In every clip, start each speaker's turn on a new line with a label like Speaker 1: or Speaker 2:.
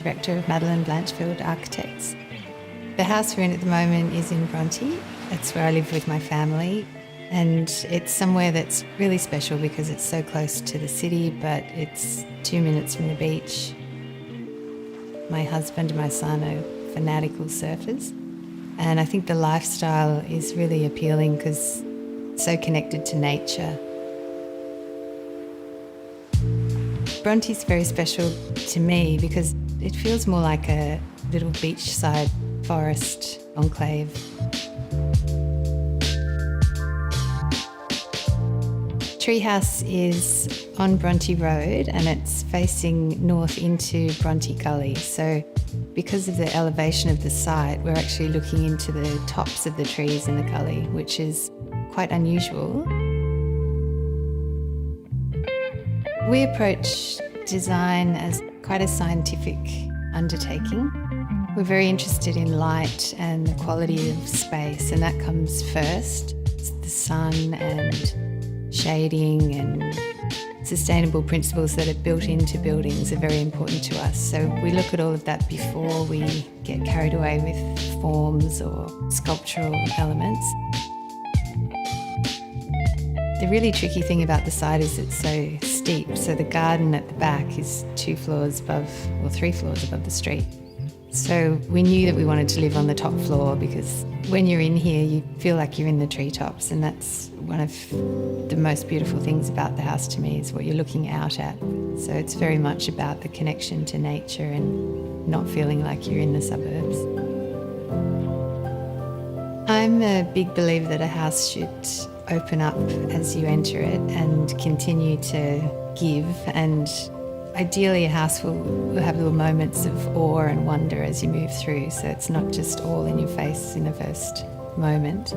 Speaker 1: director of Madeline Blanchfield Architects. The house we're in at the moment is in Bronte. That's where I live with my family. And it's somewhere that's really special because it's so close to the city, but it's 2 minutes from the beach. My husband and my son are fanatical surfers. And I think the lifestyle is really appealing because it's so connected to nature. Bronte's very special to me because it feels more like a little beachside forest enclave. Treehouse is on Bronte Road and it's facing north into Bronte Gully. So because of the elevation of the site, we're actually looking into the tops of the trees in the gully, which is quite unusual. We approach design as quite a scientific undertaking. We're very interested in light and the quality of space, and that comes first. It's the sun and shading and sustainable principles that are built into buildings are very important to us. So we look at all of that before we get carried away with forms or sculptural elements. The really tricky thing about the site is it's so steep. So the garden at the back is 2 floors above, or 3 floors above the street. So we knew that we wanted to live on the top floor because when you're in here, you feel like you're in the treetops, and that's one of the most beautiful things about the house to me is what you're looking out at. So it's very much about the connection to nature and not feeling like you're in the suburbs. I'm a big believer that a house should open up as you enter it and continue to give, and ideally a house will have little moments of awe and wonder as you move through, so it's not just all in your face in the first moment.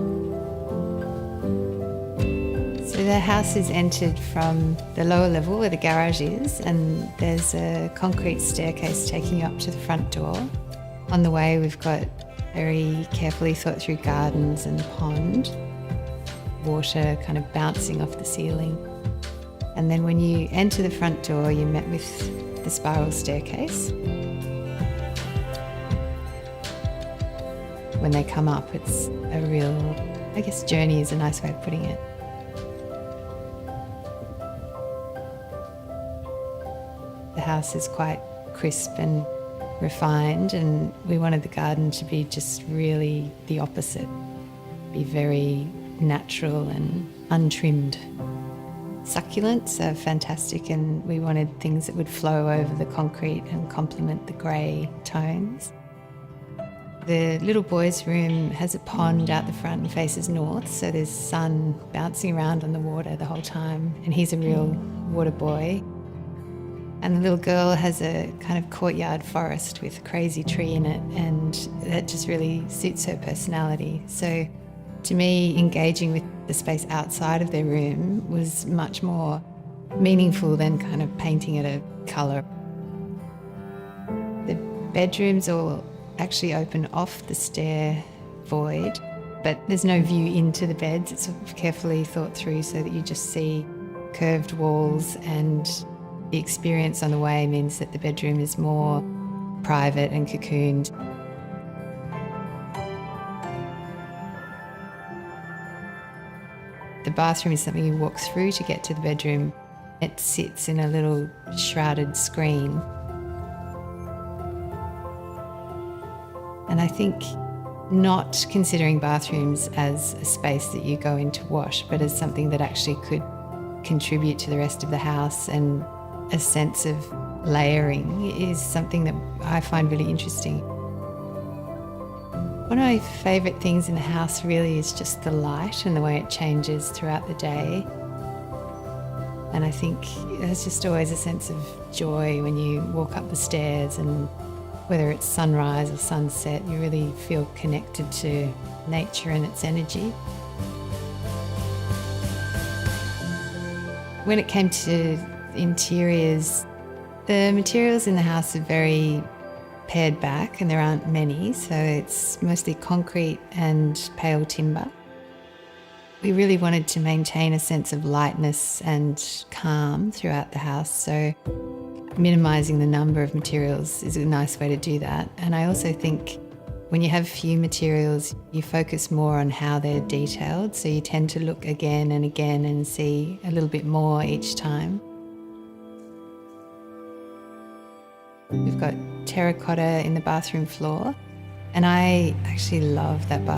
Speaker 1: So the house is entered from the lower level where the garage is, and there's a concrete staircase taking you up to the front door. On the way we've got very carefully thought through gardens and pond, water kind of bouncing off the ceiling. And then when you enter the front door, you're met with the spiral staircase. When they come up, it's a real, I guess journey is a nice way of putting it. The house is quite crisp and refined, and we wanted the garden to be just really the opposite, be very natural and untrimmed. Succulents are fantastic, and we wanted things that would flow over the concrete and complement the grey tones. The little boy's room has a pond out the front and faces north, so there's sun bouncing around on the water the whole time, and he's a real water boy. And the little girl has a kind of courtyard forest with a crazy tree in it, and that just really suits her personality. So to me, engaging with the space outside of their room was much more meaningful than kind of painting it a colour. The bedrooms all actually open off the stair void, but there's no view into the beds. It's sort of carefully thought through so that you just see curved walls, and the experience on the way means that the bedroom is more private and cocooned. The bathroom is something you walk through to get to the bedroom. It sits in a little shrouded screen. And I think not considering bathrooms as a space that you go in to wash, but as something that actually could contribute to the rest of the house, and a sense of layering is something that I find really interesting. One of my favourite things in the house really is just the light and the way it changes throughout the day. And I think there's just always a sense of joy when you walk up the stairs, and whether it's sunrise or sunset, you really feel connected to nature and its energy. When it came to interiors, the materials in the house are very pared back, and there aren't many, so it's mostly concrete and pale timber. We really wanted to maintain a sense of lightness and calm throughout the house, so minimising the number of materials is a nice way to do that. And I also think when you have few materials, you focus more on how they're detailed, so you tend to look again and again and see a little bit more each time. We've got terracotta in the bathroom floor, and I actually love that bathroom